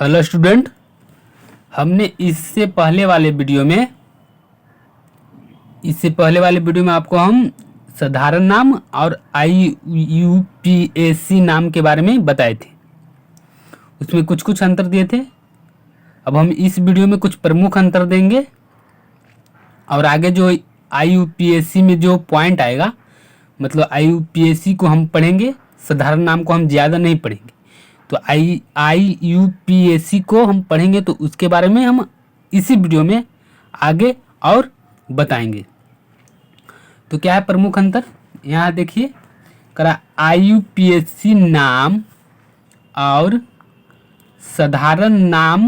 Hello student, हमने इससे पहले वाले वीडियो में आपको हम साधारण नाम और IUPAC नाम के बारे में बताए थे। उसमें कुछ कुछ अंतर दिए थे। अब हम इस वीडियो में कुछ प्रमुख अंतर देंगे और आगे जो IUPAC में जो पॉइंट आएगा, मतलब IUPAC को हम पढ़ेंगे, साधारण नाम को हम ज़्यादा नहीं पढ़ेंगे। तो IUPAC को हम पढ़ेंगे तो उसके बारे में हम इसी वीडियो में आगे और बताएंगे। तो क्या है प्रमुख अंतर, यहाँ देखिए करा IUPAC नाम और साधारण नाम,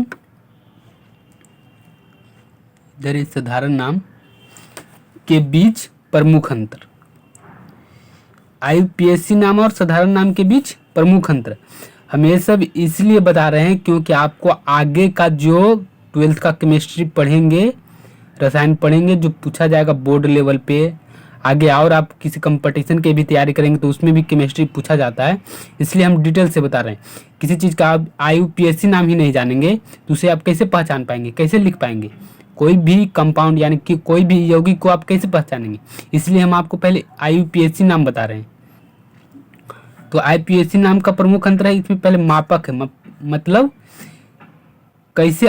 इधर साधारण नाम के बीच प्रमुख अंतर। IUPAC नाम और साधारण नाम के बीच प्रमुख अंतर हम ये सब इसलिए बता रहे हैं क्योंकि आपको आगे का जो 12th का केमिस्ट्री पढ़ेंगे, रसायन पढ़ेंगे, जो पूछा जाएगा बोर्ड लेवल पे, आगे और आप किसी कंपटीशन की भी तैयारी करेंगे तो उसमें भी केमिस्ट्री पूछा जाता है। इसलिए हम डिटेल से बता रहे हैं। किसी चीज़ का आप IUPAC नाम ही नहीं जानेंगे तो उसे आप कैसे पहचान पाएंगे, कैसे लिख पाएंगे? कोई भी कंपाउंड यानी कि कोई भी यौगिक को आप कैसे पहचानेंगे? इसलिए हम आपको पहले IUPAC नाम बता रहे हैं। तो IUPAC नाम का प्रमुख अंतर है, इसमें पहले मापक है, मतलब कैसे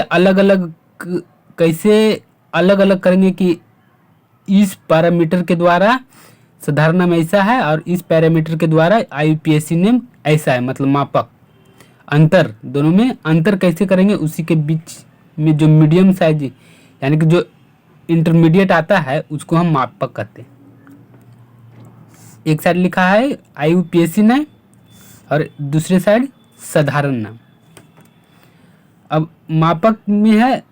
अलग अलग करेंगे कि इस पैरामीटर के द्वारा साधारण नाम ऐसा है और इस पैरामीटर के द्वारा IUPAC नाम ऐसा है, मतलब मापक। अंतर दोनों में अंतर कैसे करेंगे, उसी के बीच में जो मीडियम साइज यानी कि जो इंटरमीडिएट आता है उसको हम मापक कहते हैं। एक साइड लिखा है IUPAC नाम और दूसरे साइड साधारण नाम। अब मापक में है,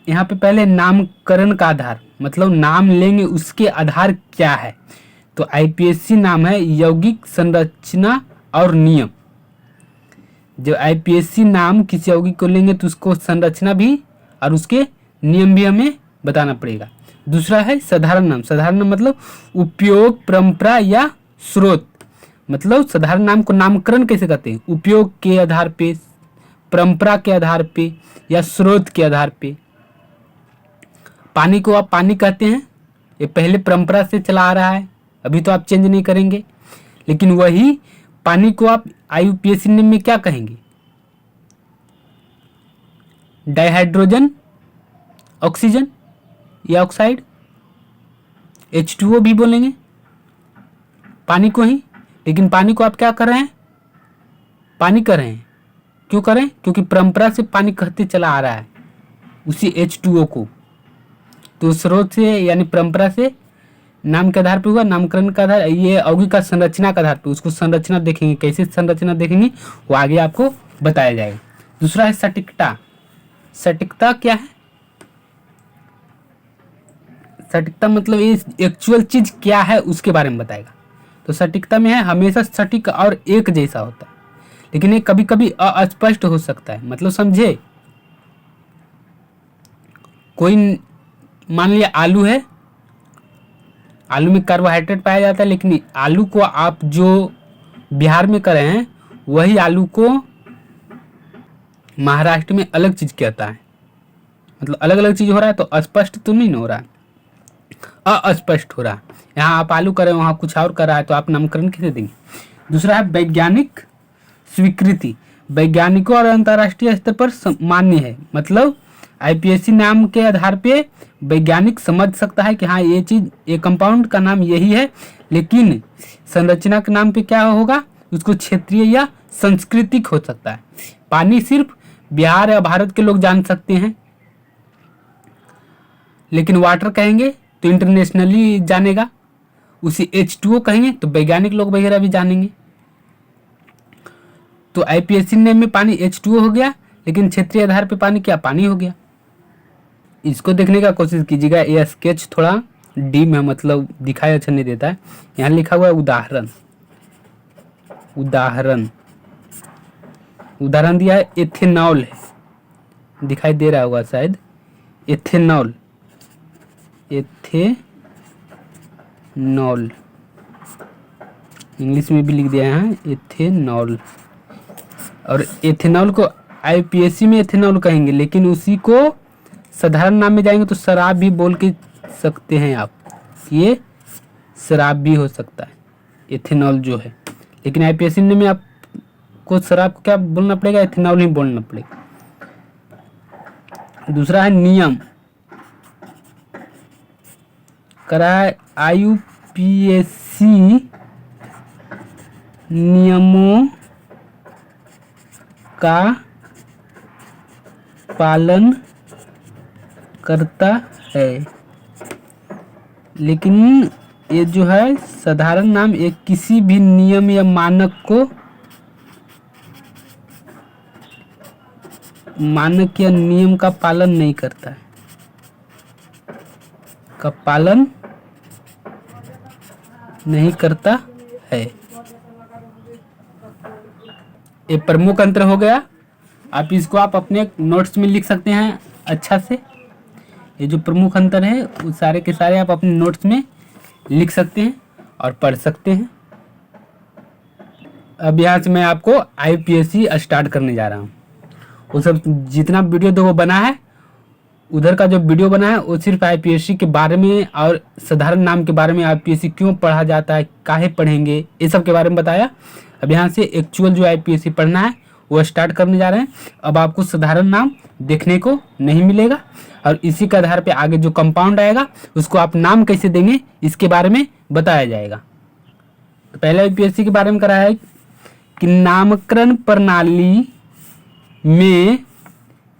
यहाँ पे पहले नामकरण का आधार, मतलब नाम लेंगे उसके आधार क्या है। तो IUPAC नाम है यौगिक संरचना और नियम। जब IUPAC नाम किसी यौगिक को लेंगे तो उसको संरचना भी और उसके नियम भी हमें बताना पड़ेगा। दूसरा है साधारण नाम। साधारण नाम मतलब उपयोग, परंपरा या स्रोत। मतलब साधारण नाम को नामकरण कैसे करते हैं? उपयोग के आधार पे, परंपरा के आधार पे या स्रोत के आधार पे। पानी को आप पानी कहते हैं, ये पहले परंपरा से चला आ रहा है, अभी तो आप चेंज नहीं करेंगे। लेकिन वही पानी को आप IUPAC नाम में क्या कहेंगे? डाइहाइड्रोजन ऑक्सीजन या ऑक्साइड, H2O भी बोलेंगे पानी को ही। लेकिन पानी को आप क्या कर रहे हैं? पानी कर रहे हैं। क्यों कर रहे हैं? क्योंकि परंपरा से पानी कहते चला आ रहा है उसी H2O को। तो स्रोत से यानी परंपरा से नाम के आधार पर हुआ, नामकरण का आधार ये यौगिक का संरचना के आधार पर, उसको संरचना देखेंगे, कैसे संरचना देखेंगे वो आगे आपको बताया जाएगा। दूसरा है सटीकता। सटीकता क्या है? सटीकता मतलब ये एक्चुअल चीज क्या है उसके बारे में बताएगा। तो सटीकता में है हमेशा सटीक और एक जैसा होता है, लेकिन ये कभी कभी अस्पष्ट हो सकता है। मतलब समझे, कोई मान लिया आलू है, आलू में कार्बोहाइड्रेट पाया जाता है, लेकिन आलू को आप जो बिहार में कर रहे हैं वही आलू को महाराष्ट्र में अलग चीज कहता है। मतलब अलग अलग चीज हो रहा है, तो अस्पष्ट तो नहीं हो रहा है, अस्पष्ट हो रहा है। यहाँ आप आलू कर रहे हैं, वहाँ कुछ और कर रहा है, तो आप नामकरण कैसे देंगे? दूसरा है वैज्ञानिक स्वीकृति। वैज्ञानिकों और अंतर्राष्ट्रीय स्तर पर मान्य है। मतलब IUPAC नाम के आधार पे वैज्ञानिक समझ सकता है कि हाँ ये चीज, ये कंपाउंड का नाम यही है, लेकिन संरचना के नाम पे क्या होगा, उसको क्षेत्रीय या सांस्कृतिक हो सकता है। पानी सिर्फ बिहार या भारत के लोग जान सकते हैं, लेकिन वाटर कहेंगे तो इंटरनेशनली जानेगा। उसी H2O कहेंगे तो वैज्ञानिक लोग वगैरह भी जानेंगे। तो IUPAC नेम में पानी H2O हो गया, लेकिन क्षेत्रीय आधार पे पानी क्या? पानी हो गया। इसको देखने का कोशिश कीजिएगा। यह स्केच थोड़ा डीम है, मतलब दिखाई अच्छा नहीं देता है। यहाँ लिखा हुआ है उदाहरण। उदाहरण उदाहरण दिया है एथेनॉल है, दिखाई दे रहा होगा शायद। एथेनॉल, एथेनॉल इंग्लिश में भी लिख दिया है एथेनॉल। और एथेनॉल को आईयूपीएसी में एथेनॉल कहेंगे, लेकिन उसी को साधारण नाम में जाएंगे तो शराब भी बोल के सकते हैं आप, ये शराब भी हो सकता है एथेनॉल जो है, लेकिन आईयूपीएसी में आपको शराब को क्या बोलना पड़ेगा, एथेनॉल ही बोलना पड़ेगा। दूसरा है नियम, करा है आईयूपीएसी नियमों का पालन करता है, लेकिन ये जो है साधारण नाम एक किसी भी नियम या मानक या नियम का पालन नहीं करता है, का पालन नहीं करता है। ये प्रमुख अंतर हो गया। आप इसको आप अपने नोट्स में लिख सकते हैं अच्छा से। ये जो प्रमुख अंतर है वो सारे के सारे आप अपने नोट्स में लिख सकते हैं और पढ़ सकते हैं। अब यहाँ से मैं आपको आईयूपीएसी स्टार्ट करने जा रहा हूँ। वो सब जितना वीडियो दो वो बना है, उधर का जो वीडियो बना है वो सिर्फ आईयूपीएसी के बारे में और साधारण नाम के बारे में, आईयूपीएसी क्यों पढ़ा जाता है, काहे पढ़ेंगे, ये सब के बारे में बताया। अब यहाँ से एक्चुअल जो आईयूपीएसी पढ़ना है वो स्टार्ट करने जा रहे हैं। अब आपको साधारण नाम देखने को नहीं मिलेगा और इसी के आधार पे आगे जो कंपाउंड आएगा उसको आप नाम कैसे देंगे इसके बारे में बताया जाएगा। तो पहले आईयूपीएसी के बारे में कराया है कि नामकरण प्रणाली में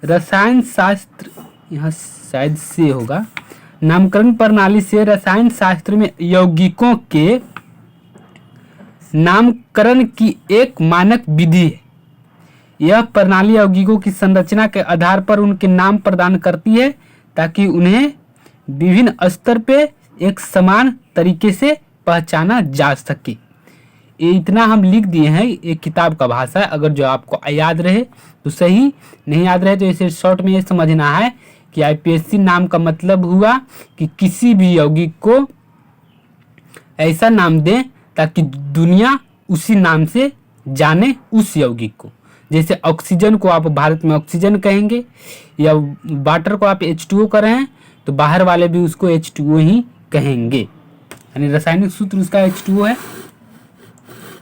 रसायन शास्त्र, यहाँ शायद से होगा, नामकरण प्रणाली से रसायन शास्त्र में यौगिकों के नामकरण की एक मानक विधि है। यह प्रणाली यौगिकों की संरचना के आधार पर उनके नाम प्रदान करती है ताकि उन्हें विभिन्न स्तर पे एक समान तरीके से पहचाना जा सके। ये इतना हम लिख दिए हैं, ये किताब का भाषा है। अगर जो आपको याद रहे तो सही, नहीं याद रहे तो इसे शॉर्ट में ये समझना है कि आईयूपीएसी नाम का मतलब हुआ कि किसी भी यौगिक को ऐसा नाम दें ताकि दुनिया उसी नाम से जाने उस यौगिक को। जैसे ऑक्सीजन को आप भारत में ऑक्सीजन कहेंगे, या वाटर को आप H2O कर रहे हैं तो बाहर वाले भी उसको H2O ही कहेंगे, यानी रासायनिक सूत्र उसका H2O है।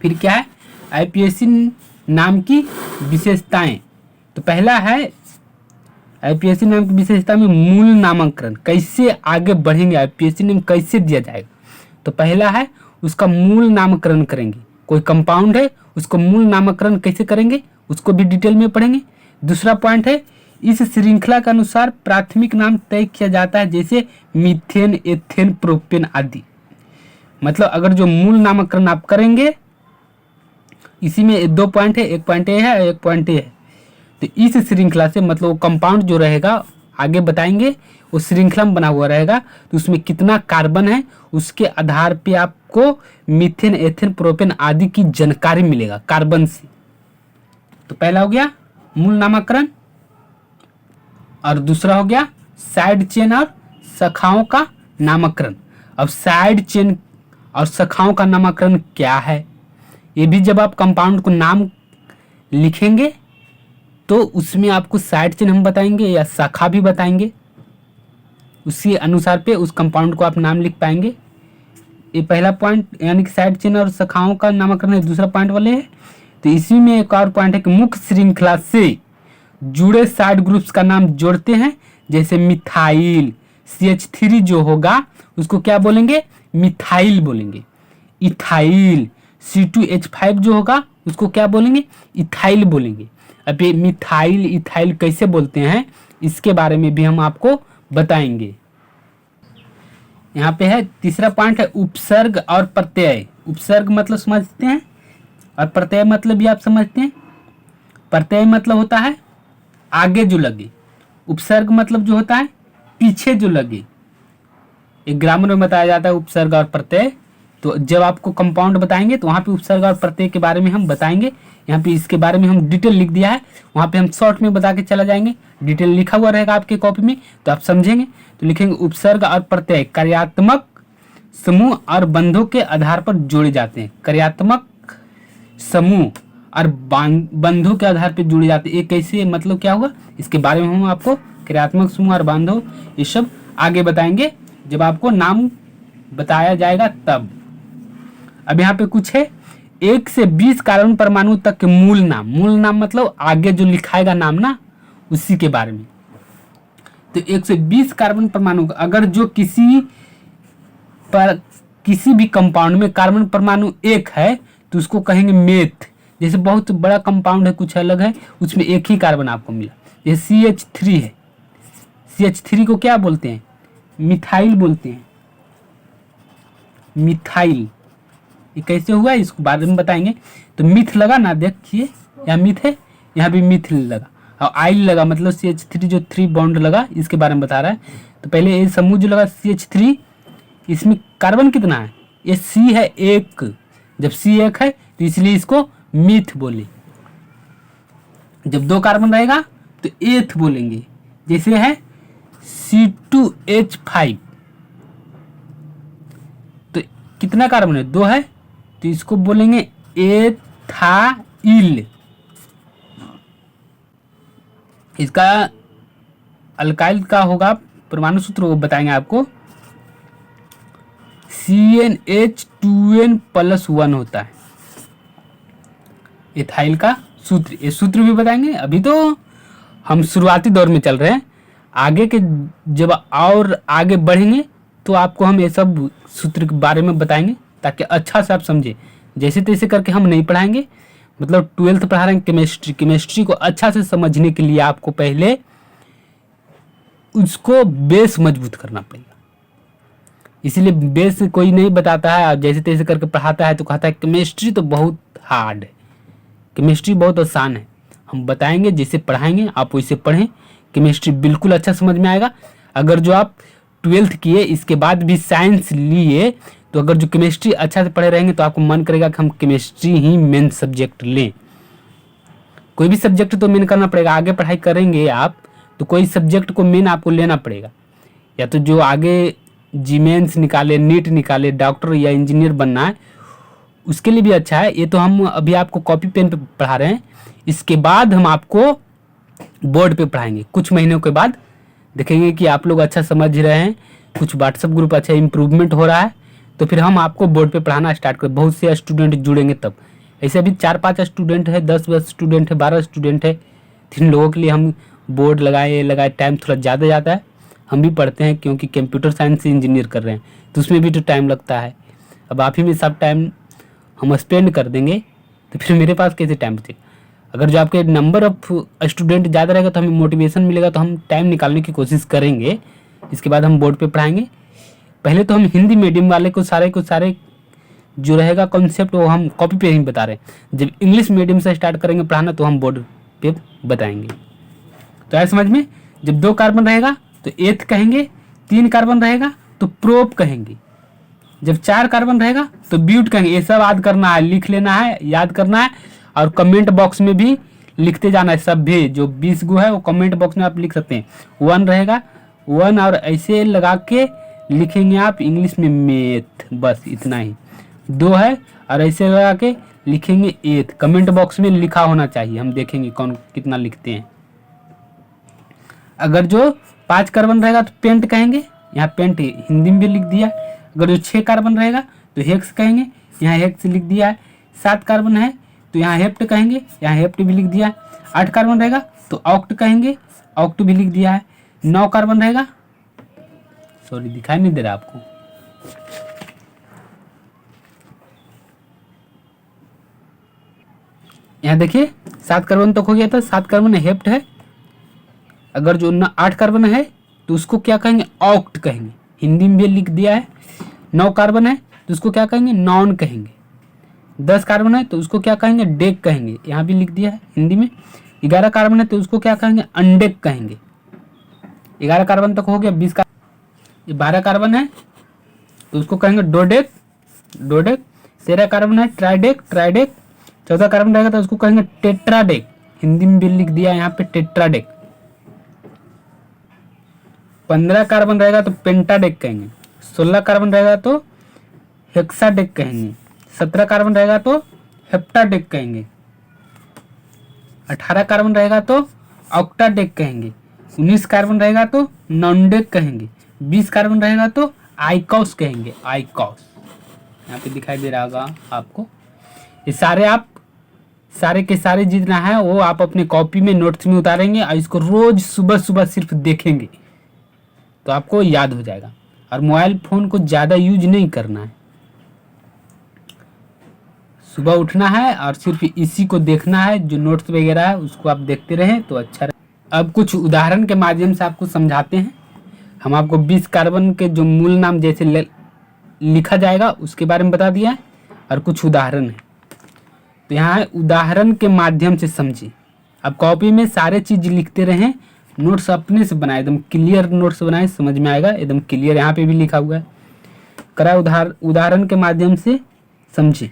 फिर क्या है आईयूपीएसी नाम की विशेषताएं। तो पहला है आईयूपीएसी नाम की विशेषता में मूल नामकरण, कैसे आगे बढ़ेंगे, आईयूपीएसी नाम कैसे दिया जाएगा। तो पहला है उसका मूल नामकरण करेंगे। कोई कंपाउंड है उसको मूल नामकरण कैसे करेंगे उसको भी डिटेल में पढ़ेंगे। दूसरा पॉइंट है इस श्रृंखला के अनुसार प्राथमिक नाम तय किया जाता है, जैसे मीथेन, एथेन, प्रोपेन आदि। मतलब अगर जो मूल नामकरण आप करेंगे, इसी में दो पॉइंट है, एक पॉइंट ए है एक पॉइंट ए है। तो इस श्रृंखला से मतलब वो कंपाउंड जो रहेगा आगे बताएंगे, वो श्रृंखला में बना हुआ रहेगा तो उसमें कितना कार्बन है उसके आधार पे आपको मीथेन, एथेन, प्रोपेन आदि की जानकारी मिलेगा कार्बन से। तो पहला हो गया मूल नामकरण और दूसरा हो गया साइड चेन और शाखाओं का नामकरण। अब साइड चेन और शाखाओं का नामकरण क्या है, ये भी जब आप कंपाउंड को नाम लिखेंगे तो उसमें आपको साइड चेन हम बताएंगे या शाखा भी बताएंगे, उसी अनुसार पे उस कंपाउंड को आप नाम लिख पाएंगे। ये पहला पॉइंट यानी कि साइड चेन और शाखाओं का नामकरण है, दूसरा पॉइंट वाले है। तो इसी में एक और पॉइंट है कि मुख्य श्रृंखला से जुड़े साइड ग्रुप्स का नाम जोड़ते हैं, जैसे मिथाइल, CH3 जो होगा उसको क्या बोलेंगे, मिथाइल बोलेंगे। इथाइल, C2H5 जो होगा उसको क्या बोलेंगे, इथाइल बोलेंगे। अब ये मिथाइल इथाइल कैसे बोलते हैं इसके बारे में भी हम आपको बताएंगे। यहाँ पे है तीसरा पॉइंट है उपसर्ग और प्रत्यय। उपसर्ग मतलब समझते हैं और प्रत्यय मतलब भी आप समझते हैं। प्रत्यय मतलब होता है आगे जो लगे, उपसर्ग मतलब जो होता है पीछे जो लगे। एक ग्रामर में बताया जाता है उपसर्ग और प्रत्यय। तो जब आपको कंपाउंड बताएंगे तो वहाँ पे उपसर्ग और प्रत्यय के बारे में हम बताएंगे। यहाँ पे इसके बारे में हम डिटेल लिख दिया है, वहाँ पे हम शॉर्ट में बता के चला जाएंगे। डिटेल लिखा हुआ रहेगा आपके कॉपी में तो आप समझेंगे। तो लिखेंगे उपसर्ग और प्रत्यय कार्यात्मक समूह और बंधों के आधार पर जोड़े जाते हैं। कार्यात्मक समूह और बंधों के आधार पर जुड़े जाते हैं। ये कैसे, मतलब क्या होगा, इसके बारे में हम आपको क्रियात्मक समूह और बांधव ये सब आगे बताएंगे जब आपको नाम बताया जाएगा तब। अब यहाँ पे कुछ है 1 से 20 कार्बन परमाणु तक के मूल नाम मतलब आगे जो लिखाएगा नाम ना, उसी के बारे में। तो 1 से 20 कार्बन परमाणु अगर जो किसी भी कंपाउंड में कार्बन परमाणु 1 है तो उसको कहेंगे मेथ। जैसे बहुत बड़ा कंपाउंड है, कुछ अलग है, उसमें एक ही कार्बन आपको मिला, जैसे CH3 है। CH3 को क्या बोलते हैं, मिथाइल बोलते हैं, मिथाइल। ये कैसे हुआ इसको बाद में बताएंगे। तो मिथ लगा ना, देखिए यहाँ मिथ है, यहाँ भी मिथ लगा और आइल लगा, मतलब CH3 जो 3 बॉन्ड लगा, इसके बारे में बता रहा है। तो पहले ये समूह जो लगा CH3, इसमें कार्बन कितना है, ये C है 1। जब C 1 है तो इसलिए इसको मिथ बोले। जब 2 कार्बन रहेगा तो एथ बोलेंगे, जैसे है C2H5। तो कितना कार्बन है, 2 है, तो इसको बोलेंगे एथाइल। इसका अल्काइल का होगा परमाणु सूत्र, वो बताएंगे आपको, CnH2n+1 होता है एथाइल का सूत्र। ये सूत्र भी बताएंगे। अभी तो हम शुरुआती दौर में चल रहे हैं, आगे के जब और आगे बढ़ेंगे तो आपको हम ये सब सूत्र के बारे में बताएंगे ताकि अच्छा से आप समझे। जैसे तैसे करके हम नहीं पढ़ाएंगे, मतलब 12th पढ़ा रहे हैं केमिस्ट्री को अच्छा से समझने के लिए आपको पहले उसको बेस मजबूत करना पड़ेगा। इसीलिए बेस कोई नहीं बताता है और जैसे तैसे करके पढ़ाता है तो कहता है केमिस्ट्री तो बहुत हार्ड है, केमिस्ट्री बहुत आसान है। हम बताएंगे, जैसे पढ़ाएंगे आप वैसे पढ़ें, केमिस्ट्री बिल्कुल अच्छा समझ में आएगा। अगर जो आप 12th किए इसके बाद भी साइंस लिए तो अगर जो केमिस्ट्री अच्छा से पढ़े रहेंगे तो आपको मन करेगा कि हम केमिस्ट्री ही मेन सब्जेक्ट लें। कोई भी सब्जेक्ट तो मेन करना पड़ेगा, आगे पढ़ाई करेंगे आप तो कोई सब्जेक्ट को मेन आपको लेना पड़ेगा। या तो जो आगे जीमेंस निकाले, नीट निकाले, डॉक्टर या इंजीनियर बनना है, उसके लिए भी अच्छा है। ये तो हम अभी आपको कॉपी पेन पे पढ़ा रहे हैं, इसके बाद हम आपको बोर्ड पे पढ़ाएंगे। कुछ महीनों के बाद देखेंगे कि आप लोग अच्छा समझ रहे हैं, कुछ व्हाट्सएप ग्रुप अच्छा इम्प्रूवमेंट हो रहा है, तो फिर हम आपको बोर्ड पे पढ़ाना स्टार्ट करें। बहुत से स्टूडेंट जुड़ेंगे तब। ऐसे अभी 4-5 स्टूडेंट है, 10 स्टूडेंट है, 12 स्टूडेंट है। 3 लोगों के लिए हम बोर्ड लगाए, टाइम थोड़ा ज़्यादा जाता है। हम भी पढ़ते हैं क्योंकि कंप्यूटर साइंस से इंजीनियर कर रहे हैं तो उसमें भी तो टाइम लगता है। अब आप ही में सब टाइम हम स्पेंड कर देंगे तो फिर मेरे पास कैसे टाइम बचेगा। अगर जो आपके नंबर ऑफ स्टूडेंट ज़्यादा रहेगा तो हमें मोटिवेशन मिलेगा, तो हम टाइम निकालने की कोशिश करेंगे। इसके बाद हम बोर्ड पे पढ़ाएंगे। पहले तो हम हिंदी मीडियम वाले को सारे जो रहेगा कॉन्सेप्ट वो हम कॉपी पे ही बता रहे हैं। जब इंग्लिश मीडियम से स्टार्ट करेंगे पढ़ाना तो हम बोर्ड पे बताएंगे। तो ऐसा समझ में, जब 2 कार्बन रहेगा तो एथ कहेंगे, 3 कार्बन रहेगा तो प्रोप कहेंगे, जब 4 कार्बन रहेगा तो ब्यूट कहेंगे। ये सब याद करना है, लिख लेना है, याद करना है और कमेंट बॉक्स में भी लिखते जाना है। सब भी जो 20 गो है वो कमेंट बॉक्स में आप लिख सकते हैं। 1 रहेगा 1 और ऐसे लगा के लिखेंगे आप इंग्लिश में मेथ, बस इतना ही। 2 है और ऐसे लगा के लिखेंगे एथ। कमेंट बॉक्स में लिखा होना चाहिए, हम देखेंगे कौन कितना लिखते हैं। अगर जो 5 कार्बन रहेगा तो पेंट कहेंगे, यहाँ पेंट हिंदी में भी लिख दिया। अगर जो 6 कार्बन रहेगा तो हेक्स कहेंगे, यहाँ हेक्स लिख दिया है। 7 कार्बन है तो यहाँ हेप्ट कहेंगे, यहाँ हेप्ट भी लिख दिया है। 8 कार्बन रहेगा तो ऑक्ट कहेंगे, ऑक्ट भी लिख दिया है। 9 कार्बन रहेगा, सॉरी दिखाई नहीं दे रहा आपको, यहाँ देखिए 7 कार्बन तक हो गया था। 7 कार्बन हेप्ट है। अगर जो 8 कार्बन है तो उसको क्या कहेंगे, ऑक्ट कहेंगे, हिंदी में भी लिख दिया है। 9 कार्बन है तो उसको क्या कहेंगे, नॉन कहेंगे। 10 कार्बन है तो उसको क्या कहेंगे, डेक कहेंगे, यहाँ भी लिख दिया है हिंदी में। 11 कार्बन है तो उसको क्या कहेंगे, अनडेक कहेंगे। 11 कार्बन तक हो गया। 12 कार्बन है तो उसको कहेंगे डोडेक, डोडेक। 13 कार्बन है ट्राइडेक, ट्राइडेक। 14 कार्बन रहेगा तो उसको कहेंगे टेट्राडेक, हिंदी में भी लिख दिया है यहाँ पे टेट्राडेक। 15 कार्बन रहेगा तो पेंटाडेक कहेंगे। 16 कार्बन रहेगा तो हेक्साडेक कहेंगे। 17 कार्बन रहेगा तो हेप्टाडेक कहेंगे। 18 कार्बन रहेगा तो ऑक्टाडेक कहेंगे, 19 कार्बन रहेगा तो नॉनडेक कहेंगे, 20 कार्बन रहेगा तो आइकॉस कहेंगे, आइकॉस। यहाँ पे दिखाई दे रहा होगा आपको। ये सारे के सारे जितना है वो आप अपने कॉपी में नोट्स में उतारेंगे और इसको रोज सुबह सुबह सिर्फ देखेंगे तो आपको याद हो जाएगा। और मोबाइल फ़ोन को ज़्यादा यूज नहीं करना है, सुबह उठना है और सिर्फ इसी को देखना है, जो नोट्स वगैरह है उसको आप देखते रहें तो अच्छा रहे। अब कुछ उदाहरण के माध्यम से आपको समझाते हैं। हम आपको 20 कार्बन के जो मूल नाम जैसे लिखा जाएगा उसके बारे में बता दिया है और कुछ उदाहरण है। तो यहाँ उदाहरण के माध्यम से समझिए। अब कॉपी में सारे चीज़ लिखते रहें, नोट्स अपने से बनाए, एकदम क्लियर नोट्स बनाए, समझ में आएगा एकदम क्लियर। यहाँ पे भी लिखा हुआ है, करा उदाहरण के माध्यम से समझिए।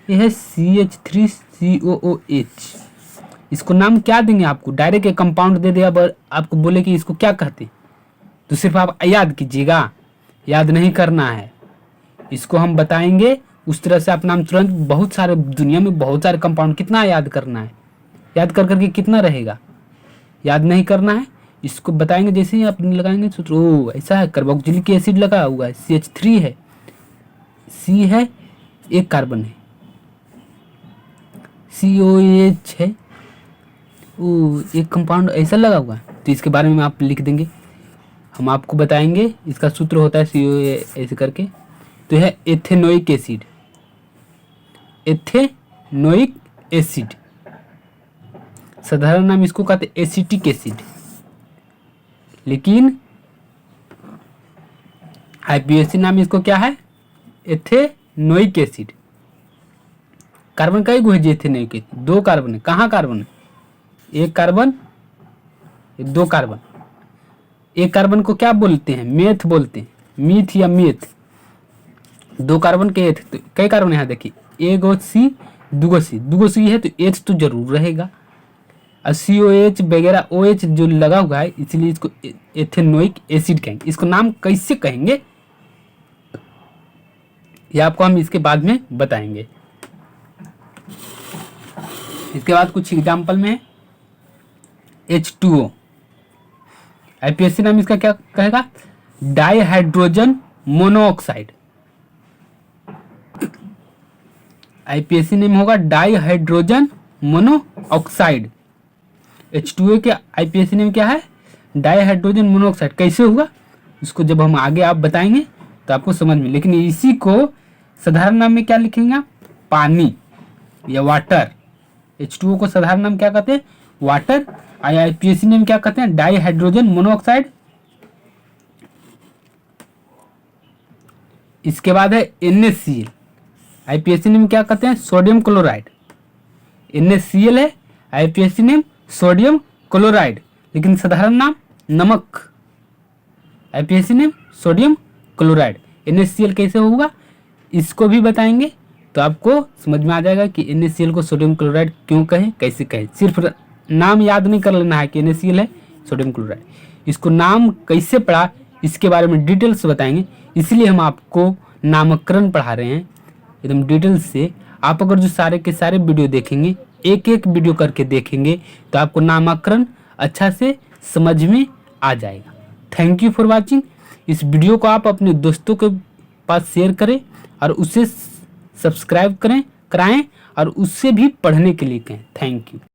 यह है CH3COOH। इसको नाम क्या देंगे? आपको डायरेक्ट एक कंपाउंड दे दिया, आपको बोले कि इसको क्या कहते, तो सिर्फ आप याद कीजिएगा, याद नहीं करना है। इसको हम बताएंगे उस तरह से आप नाम तुरंत, बहुत सारे दुनिया में बहुत सारे कंपाउंड, कितना याद करना है, याद कर करके कितना रहेगा, याद नहीं करना है। इसको बताएंगे जैसे ही आप लगाएंगे सूत्र, ओ ऐसा है, कार्बोक्सिलिक एसिड लगा हुआ है, CH3 है, C है, एक कार्बन है, COH है, ओ एक कंपाउंड ऐसा लगा हुआ है, तो इसके बारे में आप लिख देंगे, हम आपको बताएंगे। इसका सूत्र होता है COA ऐसे करके। तो है एथेनोइक एसिड, एथेनोइक एसिड, साधारण नाम इसको कहते हैं एसिटिक एसिड, लेकिन आईपीएसी नाम इसको क्या है? Ethanoic acid. कार्बन कई गो है एथेनोइक एसिड? 2 कार्बन है। कहाँ कार्बन है? एक कार्बन, 2 कार्बन। एक कार्बन को क्या बोलते हैं? मेथ बोलते हैं, मीथ या मेथ। 2 कार्बन के एथ, तो कई कार्बन यहाँ देखिए, एक गो सी, 2 गो सी, 2 गो सी है तो एच तो जरूर रहेगा, और COH वगैरह OH जो लगा हुआ है, इसलिए इसको एथेनोइक एसिड कहेंगे। इसको नाम कैसे कहेंगे ये आपको हम इसके बाद में बताएंगे। इसके बाद कुछ एग्जाम्पल में H2O, आईपीएसी नाम इसका क्या कहेगा? Dihydrogen monoxide. आईपीएसी नेम होगा डाइहाइड्रोजन मोनोऑक्साइड। H2O के आईपीएसी नेम क्या है? Dihydrogen monoxide. कैसे हुआ इसको जब हम आगे आप बताएंगे तो आपको समझ में, लेकिन इसी को साधारण नाम में क्या लिखेंगे? पानी या वाटर। H2O को साधारण नाम क्या कहते हैं? वाटर। आईपीएसी नेम क्या कहते हैं? Dihydrogen monoxide. इसके बाद है NaCl, आईपीएसी नेम क्या कहते हैं? Sodium chloride. NaCl है, आईपीएसी नेम सोडियम क्लोराइड, लेकिन साधारण नाम नमक, IUPAC name sodium chloride. NaCl कैसे होगा इसको भी बताएंगे, तो आपको समझ में आ जाएगा कि NaCl को सोडियम क्लोराइड क्यों कहें, कैसे कहें। सिर्फ नाम याद नहीं कर लेना है कि NaCl है सोडियम क्लोराइड, इसको नाम कैसे पढ़ा इसके बारे में डिटेल्स बताएंगे। इसलिए हम आपको नामकरण पढ़ा रहे हैं एकदम डिटेल्स से। आप अगर जो सारे के सारे वीडियो देखेंगे, एक एक वीडियो करके देखेंगे, तो आपको नामकरण अच्छा से समझ में आ जाएगा। Thank you for watching. इस वीडियो को आप अपने दोस्तों के पास शेयर करें और उसे सब्सक्राइब कराएं और उससे भी पढ़ने के लिए कहें। Thank you.